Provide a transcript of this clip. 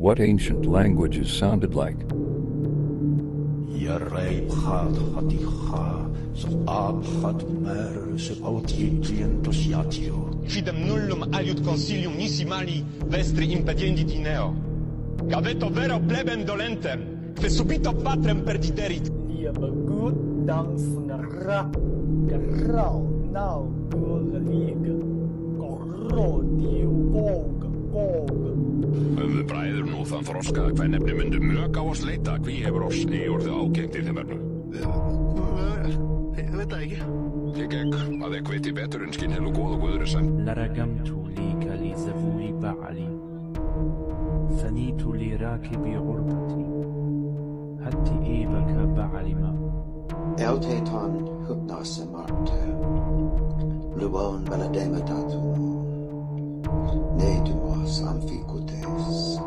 what ancient languages sounded like. Fidem nullum aliud consilium nisi mali vestri impediendi dineo. Gaveto vero plebem dolentem, que subito patrem perdiderit. Lia begut dang snera, gerau nau gurliga, gorro diu gog. Höfðu bræður nú þann þroska að hvern efni myndu mök á oss leita, hví hefur oss í orðið ágengt í þeim efnum? Ég veit það ekki. Ég gekk að ekk viti betur en skinn helu góð og guður sem. لرجمت ليك لزفول بعلي فنيت لراكب غربتي هت إيبك بعلما Euteiton hypnose marte, Lubon baladema tatu, Neidumos amphicutes.